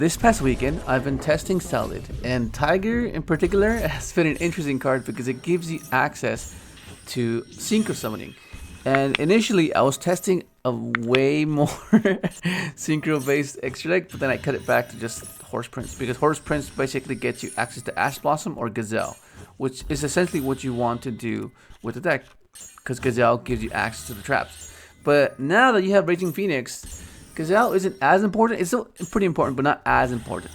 This past weekend, I've been testing Salad, and Tiger in particular has been an interesting card because it gives you access to synchro summoning. And initially, I was testing a way more synchro based extra deck, but then I cut it back to just Horse Prince because Horse Prince basically gets you access to Ash Blossom or Gazelle, which is essentially what you want to do with the deck because Gazelle gives you access to the traps. But now that you have Raging Phoenix, Gazelle isn't as important. It's still pretty important, but not as important.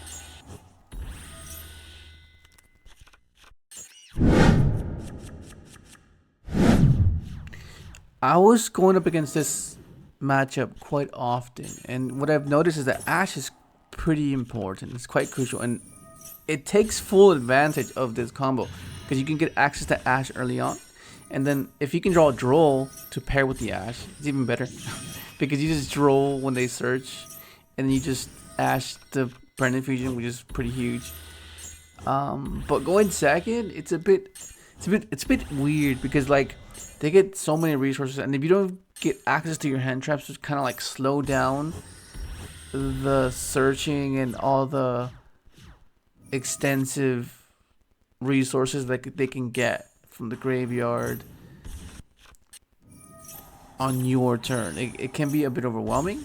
I was going up against this matchup quite often, and what I've noticed is that Ash is pretty important. It's quite crucial, and it takes full advantage of this combo because you can get access to Ash early on, and then if you can draw a Droll to pair with the Ash, it's even better because you just Droll when they search, and then you just Ash the Brandon Fusion, which is pretty huge. But going second, it's a bit weird because like they get so many resources, and if you don't get access to your hand traps, which kind of like slow down the searching and all the extensive resources that they can get from the graveyard on your turn, it can be a bit overwhelming.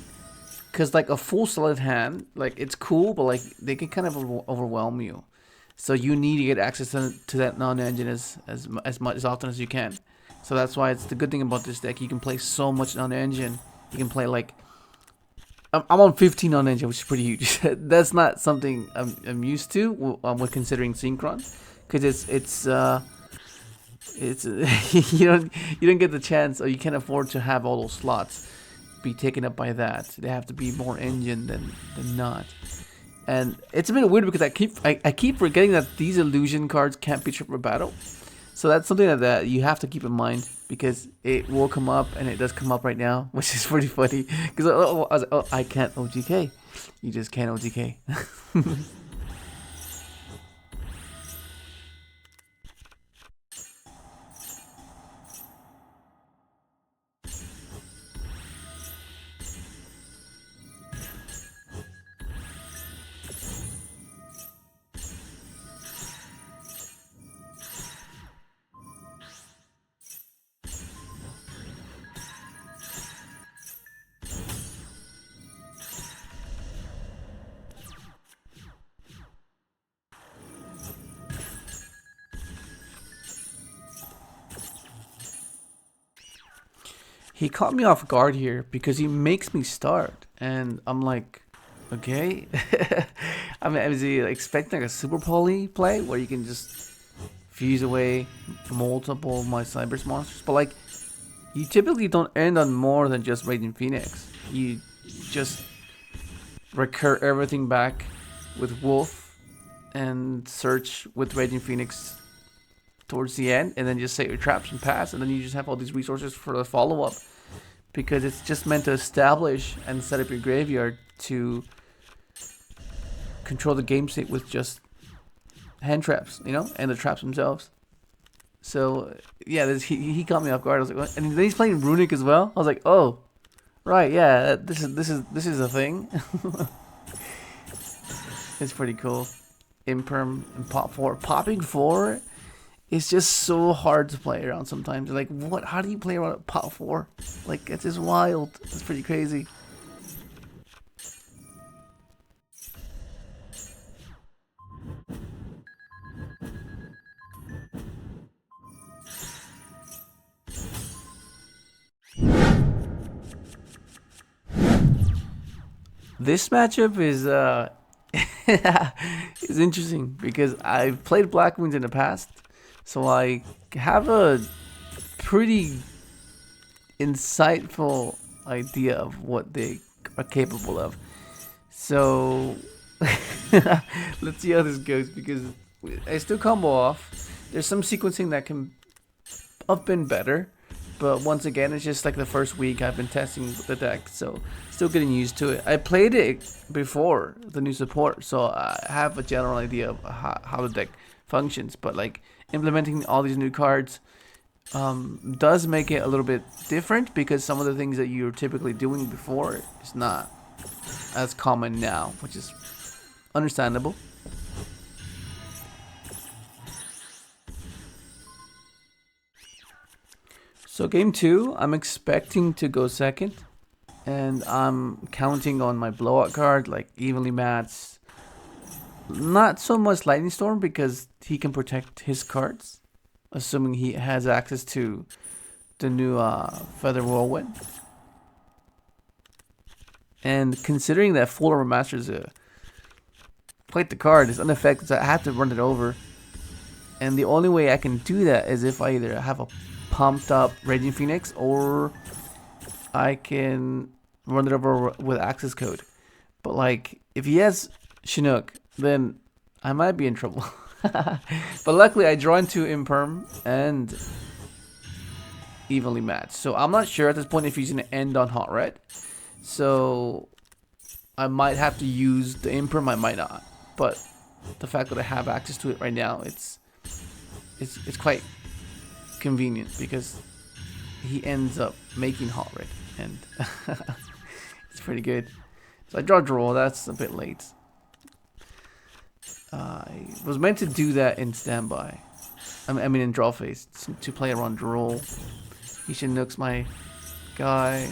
Because like a full solid hand, like it's cool, but like they can kind of overwhelm you. So you need to get access to that non-engine as often as you can. So that's why it's the good thing about this deck. You can play so much non-engine. You can play like I'm on 15 non-engine, which is pretty huge. That's not something I'm used to when considering Synchron, because it's you don't get the chance, or you can't afford to have all those slots be taken up by that. They have to be more engine than not. And it's a bit weird because I keep forgetting that these illusion cards can't be triple battle. So that's something that you have to keep in mind because it will come up, and it does come up right now, which is pretty funny. Because I was like, oh, I can't OTK. You just can't OTK. He caught me off guard here because he makes me start, and I'm like, okay. I mean, is he expecting like a super poly play where you can just fuse away multiple of my Cyber's monsters? But like, you typically don't end on more than just Raging Phoenix. You just recur everything back with Wolf and search with Raging Phoenix towards the end, and then just set your traps and pass, and then you just have all these resources for the follow-up, because it's just meant to establish and set up your graveyard to control the game state with just hand traps, and the traps themselves. So yeah, he caught me off guard. I was like, what? And then he's playing Runic as well. I was like, oh, right, yeah, this is a thing. It's pretty cool. Imperm and pop 4, popping 4. It's just so hard to play around sometimes. Like, what? How do you play around at pot 4? Like, it's just wild. It's pretty crazy. This matchup is is interesting because I've played Blackwings in the past, so I have a pretty insightful idea of what they are capable of. So let's see how this goes, because I still combo off. There's some sequencing that can have been better, but once again, it's just like the first week I've been testing the deck, so still getting used to it. I played it before the new support, so I have a general idea of how the deck functions, but like implementing all these new cards does make it a little bit different, because some of the things that you're typically doing before is not as common now, which is understandable. So game 2, I'm expecting to go second. And I'm counting on my blowout card, like evenly mats. Not so much Lightning Storm because he can protect his cards, assuming he has access to the new Feather Whirlwind. And considering that Full Armor Master is quite the card, is unaffected, so I have to run it over. And the only way I can do that is if I either have a pumped up Raging Phoenix or I can run it over with access code. But like, if he has Chinook, then I might be in trouble. But luckily I draw into Imperm and evenly matched. So I'm not sure at this point if he's going to end on Hot Red. So I might have to use the Imperm, I might not. But the fact that I have access to it right now, it's quite convenient because he ends up making Hot Red. And it's pretty good. So I draw, that's a bit late. I was meant to do that in standby. I mean in draw phase to play around draw. He Chinooks my guy,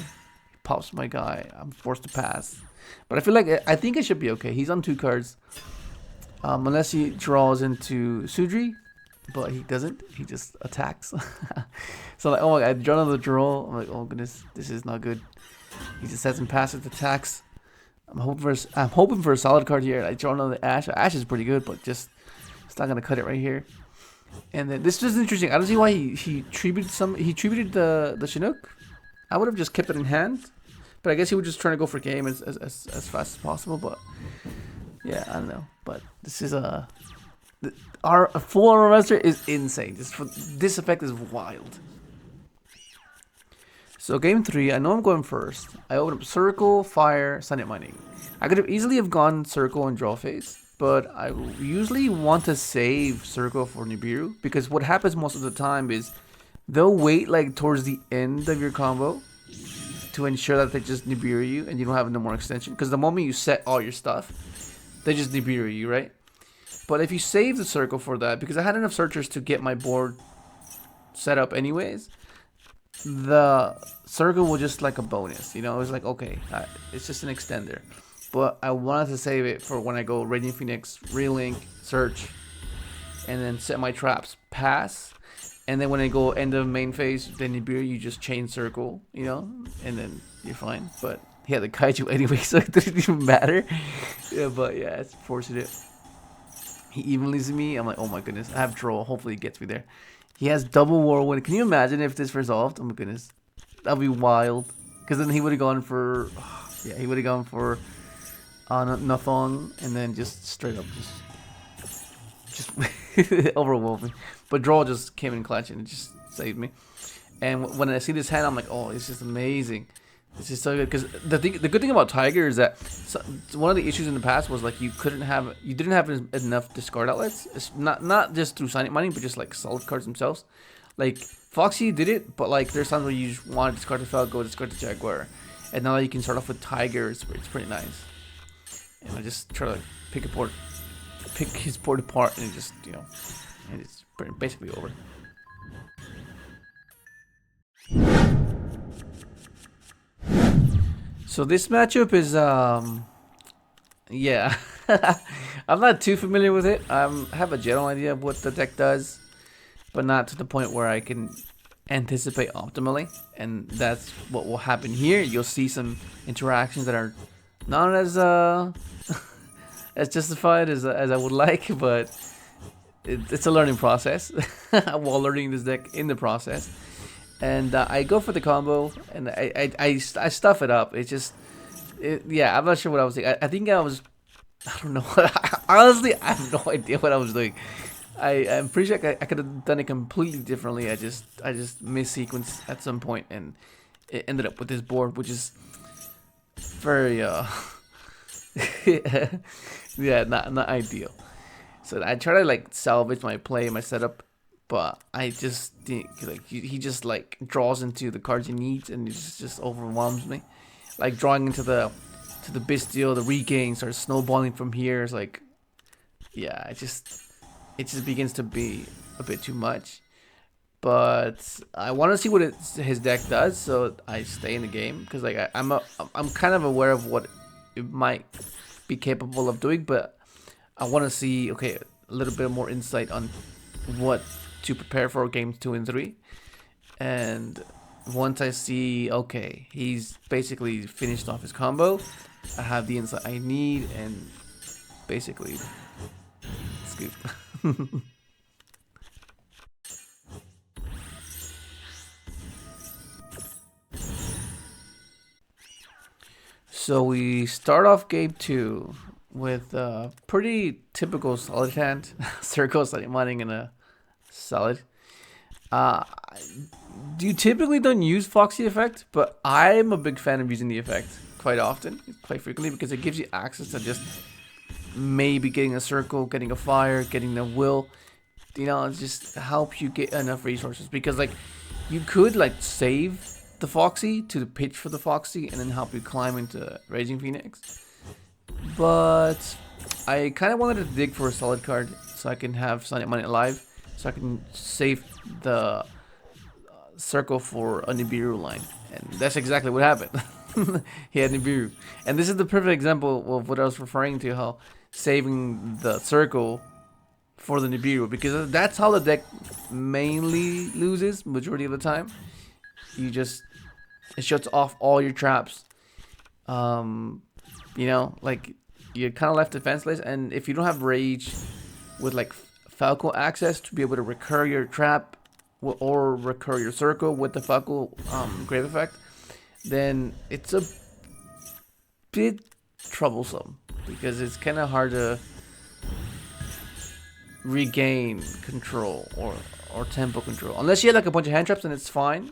pops my guy. I'm forced to pass, but I feel like I think it should be okay. He's on 2 cards, unless he draws into Sudri, but he doesn't. He just attacks. So like, oh my god, I draw another draw. I'm like, oh goodness, this is not good. He just has some passive attacks. I'm hoping for a solid card here. I draw another Ash. Ash is pretty good, but just it's not gonna cut it right here. And then this is interesting. I don't see why he tributed the Chinook. I would have just kept it in hand, but I guess he was just trying to go for game as fast as possible. But yeah, I don't know. But this is our Full Armor Master is insane. This effect is wild. So game 3, I know I'm going first. I open up Circle, Fire, Sunny Mining. I could have easily gone Circle and draw phase, but I usually want to save Circle for Nibiru because what happens most of the time is they'll wait like towards the end of your combo to ensure that they just Nibiru you and you don't have no more extension. Because the moment you set all your stuff, they just Nibiru you, right? But if you save the Circle for that, because I had enough searchers to get my board set up anyways, the Circle will just like a bonus, you know. It's like, okay, it's just an extender, but I wanted to save it for when I go Radiant Phoenix, Relink, Search, and then set my traps, pass, and then when I go end of main phase, then you just chain Circle, you know, and then you're fine. But he had the Kaiju anyway, so it didn't even matter. Yeah, but yeah, it's fortunate. He evenly to me. I'm like, oh my goodness, I have draw. Hopefully, he gets me there. He has double Whirlwind. Can you imagine if this resolved? Oh my goodness, that'd be wild. Because then he would have gone for, yeah, he would have gone for Nathong, and then just straight up just overwhelmed me. But draw just came in clutch and it just saved me. And when I see this hand, I'm like, oh, it's just amazing. It's just so good. Because the good thing about Tiger is that one of the issues in the past was like you didn't have enough discard outlets. It's not just through signing money, but just like solid cards themselves. Like Foxy did it, but like there's times where you just want to discard the Falco, discard the Jaguar, and now that you can start off with Tiger, it's pretty nice. And I just try to pick his board apart, and just and it's basically over. So this matchup is yeah, I'm not too familiar with it. I have a general idea of what the deck does, but not to the point where I can anticipate optimally. And that's what will happen here. You'll see some interactions that are not as as justified as I would like, but it's a learning process while learning this deck in the process. And I go for the combo, and I stuff it up. It's just, yeah, I'm not sure what I was doing. I think I don't know. Honestly, I have no idea what I was doing. I'm pretty sure I could have done it completely differently. I just missequenced at some point, and it ended up with this board, which is very yeah, not ideal. So I try to like salvage my play, my setup. But I just think like he just like draws into the cards he needs, and it just overwhelms me. Like drawing into the to the Bestial, the regain starts snowballing from here. It's like, yeah, it just begins to be a bit too much. But I want to see what his deck does, so I stay in the game because like I'm kind of aware of what it might be capable of doing, but I want to see a little bit more insight on what to prepare for games 2 and 3. And once I see he's basically finished off his combo, I have the insight I need, and basically scoop. So we start off game 2 with a pretty typical solid hand. Circle, Salamangreat, and a solid. You typically don't use Foxy effect, but I'm a big fan of using the effect quite often, quite frequently, because it gives you access to just maybe getting a circle, getting a fire, getting a will. You know, it just helps you get enough resources, because like you could like save the Foxy to pitch for the Foxy and then help you climb into Raging Phoenix. But I kind of wanted to dig for a solid card so I can have Salamangreat alive, so I can save the circle for a Nibiru line. And that's exactly what happened. He had Nibiru. And this is the perfect example of what I was referring to, how saving the circle for the Nibiru, because that's how the deck mainly loses majority of the time. It shuts off all your traps. You know, like you're kind of left defenseless, and if you don't have rage with like Falco access to be able to recur your trap or recur your circle with the Falco grave effect, then it's a bit troublesome, because it's kind of hard to regain control or tempo control, unless you have like a bunch of hand traps, and it's fine.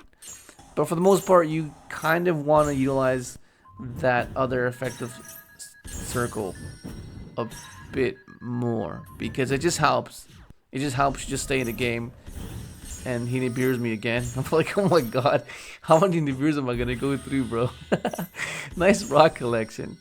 But for the most part, you kind of want to utilize that other effective circle a bit more, because it just helps. It just helps you just stay in the game. And he Nibiru's me again. I'm like, oh my god, how many Nibirus am I gonna go through, bro? Nice rock collection.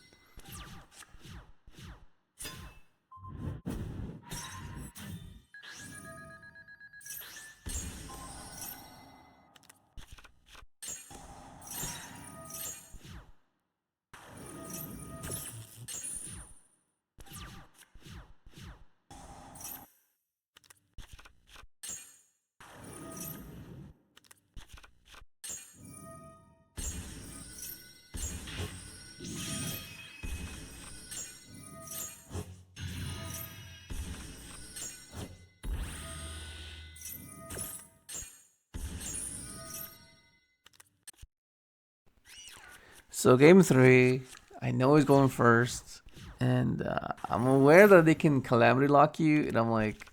So game 3, I know he's going first, and I'm aware that they can calamity lock you, and I'm like,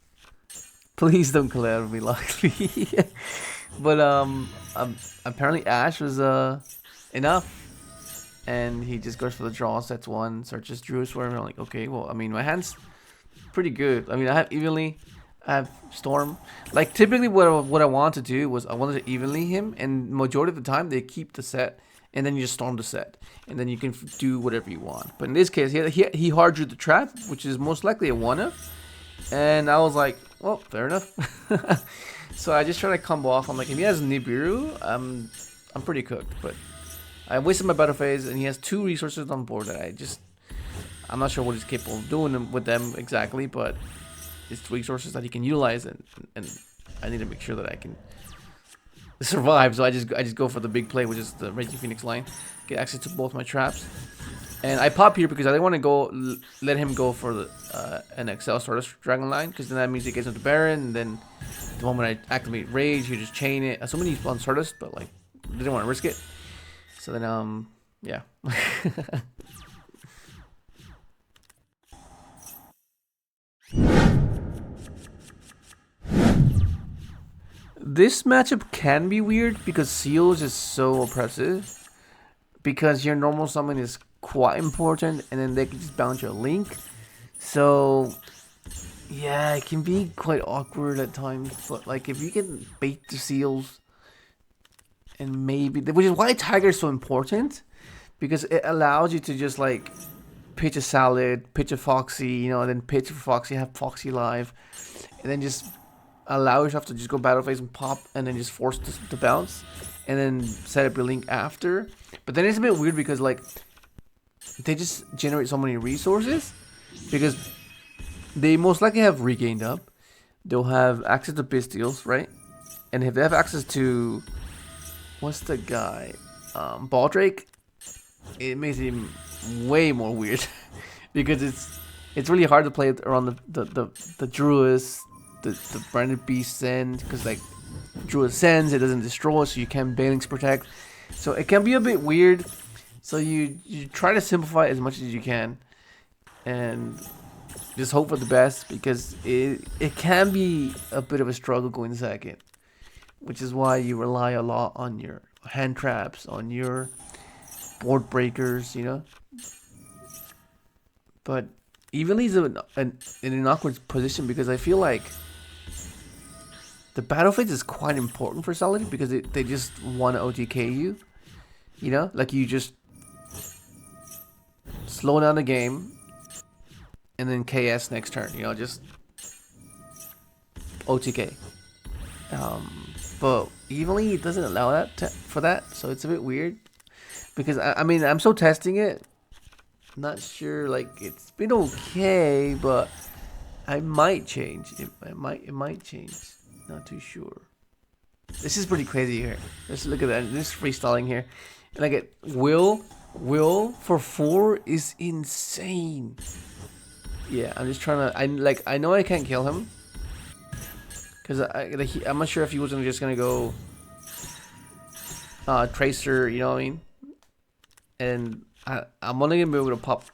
please don't calamity lock me. But apparently Ash was enough, and he just goes for the draw, sets 1, searches Druid Swarm, and I'm like, okay, well, I mean, my hand's pretty good. I mean, I have evenly, I have Storm. Like typically what I wanted to do was I wanted to evenly him, and majority of the time they keep the set, and then you just storm the set, and then you can do whatever you want. But in this case, he hard drew the trap, which is most likely a 1-up, and I was like, well, fair enough. So I just try to combo off. I'm like, if he has Nibiru, I'm pretty cooked. But I wasted my battle phase, and he has 2 resources on board that I'm not sure what he's capable of doing with them exactly, but it's resources that he can utilize, and I need to make sure that I can survive. So I just go for the big play, which is the Raging Phoenix line, get access to both my traps, and I pop here because I didn't want to let him go for the an Excel Stardust Dragon line, because then that means he gets into Baron, and then the moment I activate Rage, you just chain it. Assuming he's on Stardust, but like didn't want to risk it. So then yeah. This matchup can be weird because Seal is just so oppressive, because your normal summon is quite important, and then they can just bounce your Link. So yeah, it can be quite awkward at times, but like if you can bait the Seals, and maybe, which is why Tiger is so important, because it allows you to just like pitch a salad, pitch a Foxy, you know, and then pitch for Foxy, have Foxy live, and then just allow yourself to just go battle phase and pop, and then just force to bounce, and then set up your Link after. But then it's a bit weird because like they just generate so many resources, because they most likely have regained up. They'll have access to Pistials, right? And if they have access to, what's the guy, Baldrake, it makes him way more weird because it's really hard to play around the Druids, the branded beast send, because like Druid sends, it doesn't destroy, so you can Banelings protect, so it can be a bit weird. So you try to simplify it as much as you can, and just hope for the best, because it can be a bit of a struggle going second, which is why you rely a lot on your hand traps, on your board breakers, you know. But Evenly's in an awkward position, because I feel like the battle phase is quite important for Solid, because they just want to OTK you, you know, like you just slow down the game and then KS next turn, you know, just OTK. But Evenly it doesn't allow that for that, so it's a bit weird. Because I mean, I'm still testing it. Not sure, like it's been okay, but I might change. It might change. Not too sure. This is pretty crazy here. Let's look at that. This freestyling here, and I get Will for 4 is insane. Yeah, I'm just trying to. I know I can't kill him, because I'm not sure if he wasn't just gonna go Tracer. You know what I mean? And I'm only gonna be able to pop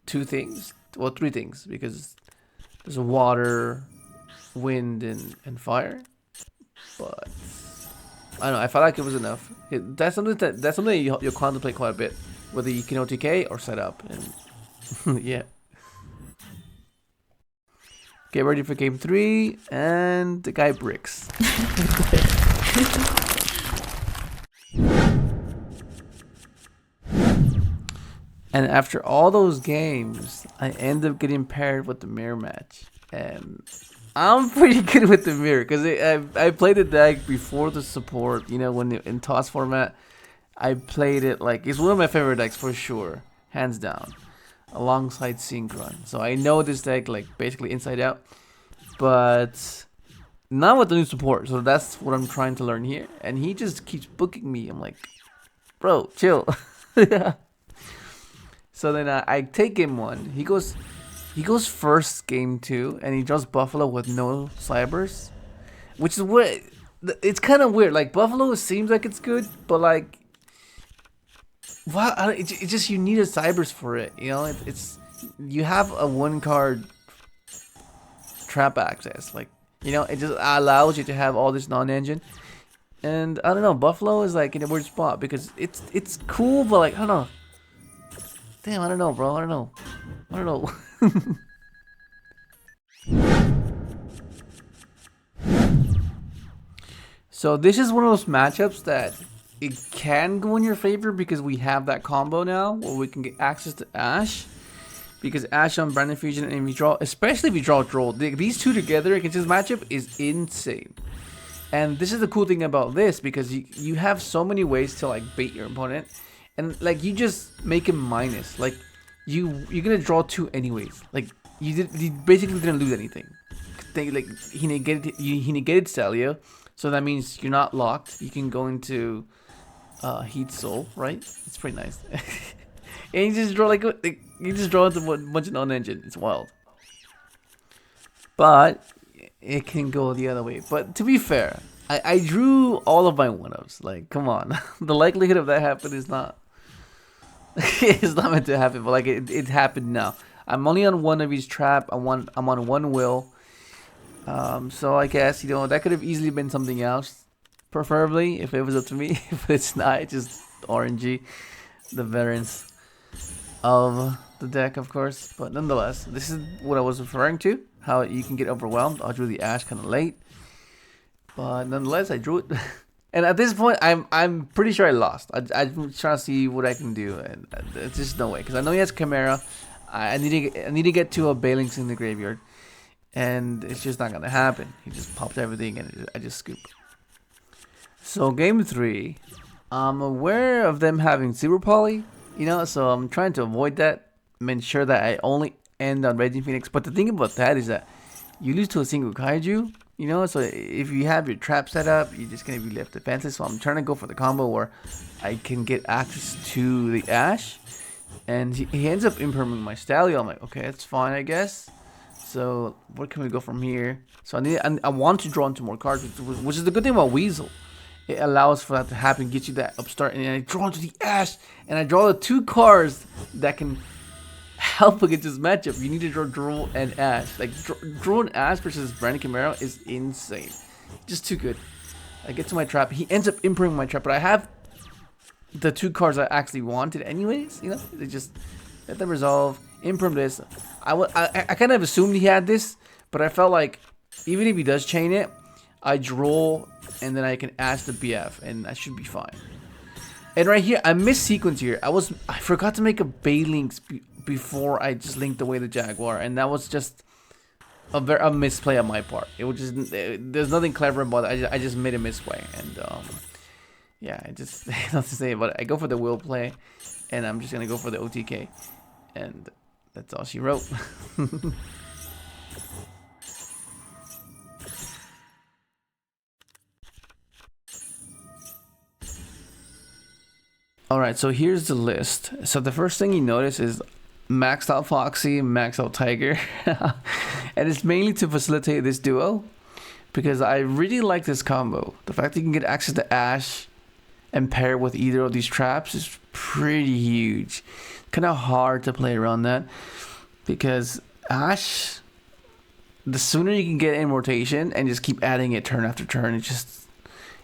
two things, well, 3 things, because there's water, wind, and fire. But I don't know. I felt like it was enough. That's something you'll contemplate quite a bit, whether you can OTK or set up. And yeah. Get ready for game 3, and the guy bricks. And after all those games, I end up getting paired with the mirror match, and I'm pretty good with the mirror, because I played the deck before the support. You know, when in TOS format, I played it like it's one of my favorite decks for sure, hands down, alongside Synchro. So I know this deck like basically inside out, but not with the new support. So that's what I'm trying to learn here. And he just keeps booking me. I'm like, bro, chill. Yeah. So then I take game 1. He goes first game 2, and he draws Buffalo with no Cybers, which is what it's kind of weird. Like Buffalo seems like it's good, but like, wow, it's just you need a Cybers for it. You know, it's you have a 1-card trap access. Like, you know, it just allows you to have all this non-engine. And I don't know, Buffalo is like in a weird spot, because it's cool, but like I don't know. Damn, I don't know, bro. I don't know. So this is one of those matchups that it can go in your favor, because we have that combo now where we can get access to Ash. Because Ash on Branded Fusion, and if you draw, especially if you draw Droll, these two together against this matchup is insane. And this is the cool thing about this, because you have so many ways to like bait your opponent. And like you just make him minus, like you're gonna draw 2 anyways. Like you basically didn't lose anything. Like he negated Stalio, so that means you're not locked. You can go into Heat Soul, right? It's pretty nice. And you just draw into a bunch of non-engine. It's wild. But it can go the other way. But to be fair, I drew all of my 1-ups. Like, come on, the likelihood of that happening is not. It's not meant to happen, but like it happened now. I'm only on 1 of each trap. I'm on 1 will. So I guess, you know, that could have easily been something else, preferably if it was up to me. But it's not. It's just RNG, the variance of the deck, of course. But nonetheless, this is what I was referring to. How you can get overwhelmed. I drew the Ash kind of late, but nonetheless, I drew it. And at this point, I'm pretty sure I lost. I'm trying to see what I can do, and there's just no way because I know he has chimera. I need to get to a Balings in the graveyard, and it's just not gonna happen. He just pops everything, and I just scoop. So game 3, I'm aware of them having zero poly, so I'm trying to avoid that. Make sure that I only end on Raging Phoenix. But the thing about that is that you lose to a single kaiju, so if you have your trap set up, you're just gonna be left defenseless. So I'm trying to go for the combo where I can get access to the Ash, and he ends up imperming my Stallion. I'm like, okay, that's fine, I guess. So where can we go from here? So I want to draw into more cards, which is the good thing about Weasel. It allows for that to happen, gets you that upstart, and I draw into the Ash, and I draw the 2 cards that can help against this matchup. You need to draw Drool and Ash. Like, Drool and Ash versus Brandon Chimera is insane. Just too good. I get to my trap. He ends up imprinting my trap, but I have the 2 cards I actually wanted anyways, They just let them resolve, imprint this. I kind of assumed he had this, but I felt like even if he does chain it, I draw, and then I can ask the BF, and that should be fine. And right here, I missed sequence here. I forgot to make a Baylings before I just linked away the Jaguar, and that was just a misplay on my part. It was just there's nothing clever about it. I just made a misplay, and yeah, I just not to say, but I go for the will play, and I'm just gonna go for the OTK, and that's all she wrote. Alright, so here's the list. So the first thing you notice is maxed out Foxy, maxed out Tiger. And it's mainly to facilitate this duo, because I really like this combo. The fact that you can get access to Ash and pair it with either of these traps is pretty huge. Kind of hard to play around that, because Ash, the sooner you can get in rotation and just keep adding it turn after turn, it's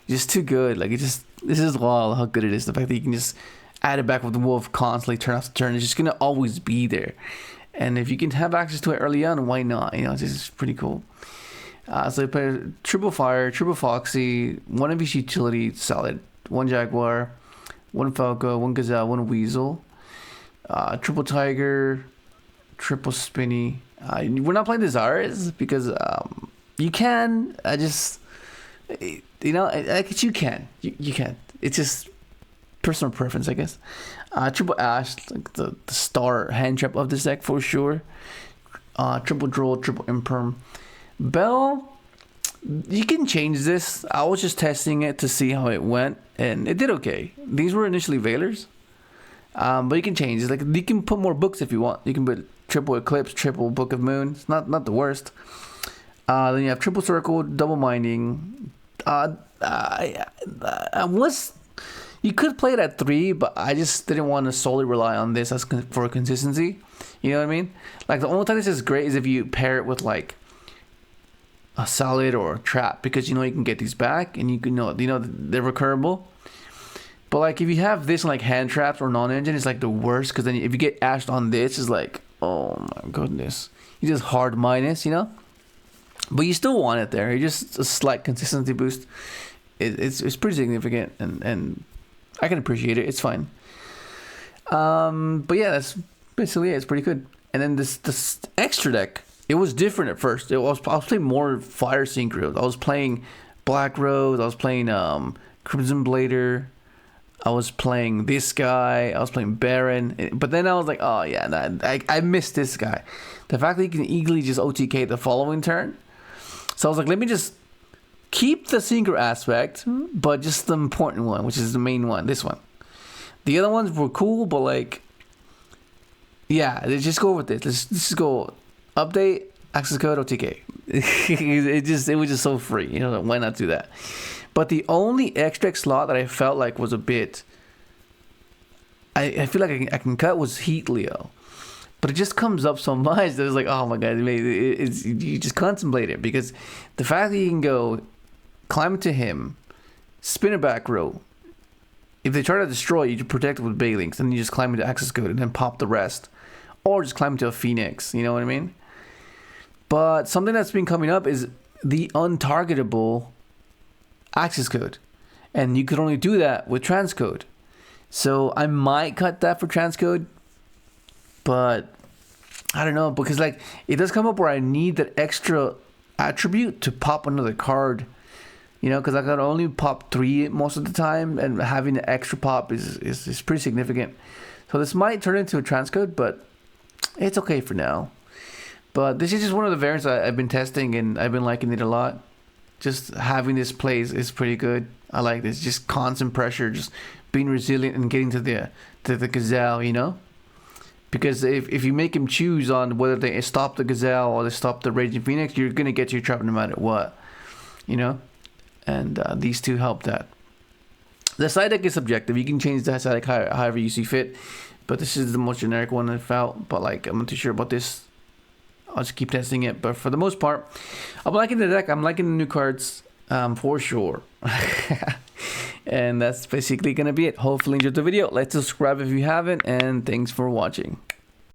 just too good. Like, this is wild how good it is. The fact that you can just add it back with the Wolf constantly, turn after turn, it's just gonna always be there. And if you can have access to it early on, why not? This is pretty cool. So I put triple Fire, triple Foxy, one of each utility solid, one Jaguar, one Falco, one Gazelle, one Weasel, triple Tiger, triple Spinny. We're not playing Desires because you can. I guess you can. You can. It's just personal preference, I guess. Triple Ash, like the star hand trap of this deck for sure. Triple Droll, triple Imperm. Bell, you can change this. I was just testing it to see how it went, and it did okay. These were initially Veilers, but you can change it. Like, you can put more books if you want. You can put triple Eclipse, triple Book of Moon. It's not the worst. Then you have triple Circle, double Minding. You could play it at 3, but I just didn't want to solely rely on this for consistency. You know what I mean? Like, the only time this is great is if you pair it with like a solid or a trap, because you can get these back, and you know they're recurable. But like, if you have this in like hand traps or non-engine, it's like the worst, because then if you get ashed on this, it's like, oh my goodness, you just hard minus, but you still want it there. You just a slight consistency boost. It's pretty significant, and I can appreciate it. It's fine. But yeah, that's basically it. It's pretty good. And then this extra deck, it was different at first. I was playing more Fire Synchro. I was playing Black Rose. I was playing Crimson Blader. I was playing this guy. I was playing Baron. But then I was like, oh yeah, nah, I missed this guy. The fact that you can easily just OTK the following turn. So I was like, let me just keep the Synchro aspect, but just the important one, which is the main one, this one. The other ones were cool, but like, yeah, let's just go with this. Let's just go update, access code, OTK. it was just so free, why not do that? But the only extra slot that I felt like was a bit, I feel like I can cut was Heat Leo. But it just comes up so much that it's like, oh my god, you just contemplate it, because the fact that you can go climb into him, spin a back row. If they try to destroy you, protect it with Baylings, and you just climb into access code and then pop the rest, or just climb into a Phoenix. You know what I mean? But something that's been coming up is the untargetable access code. And you could only do that with transcode. So I might cut that for transcode, but I don't know, because like it does come up where I need that extra attribute to pop another card, you know, because I can only pop 3 most of the time, and having an extra pop is pretty significant. So this might turn into a transcode, but it's okay for now. But this is just one of the variants I've been testing, and I've been liking it a lot. Just having this plays is pretty good. I like this, just constant pressure, just being resilient and getting to the gazelle, you know. Because if you make him choose on whether they stop the gazelle or they stop the raging phoenix, you're gonna get your trap no matter what, you know. And these two help that. The side deck is subjective. You can change the side deck however you see fit, but this is the most generic one I felt. But like, I'm not too sure about this. I'll just keep testing it. But for the most part, I'm liking the deck. I'm liking the new cards for sure. And that's basically gonna be it. Hopefully you enjoyed the video. Let's subscribe if you haven't, and thanks for watching.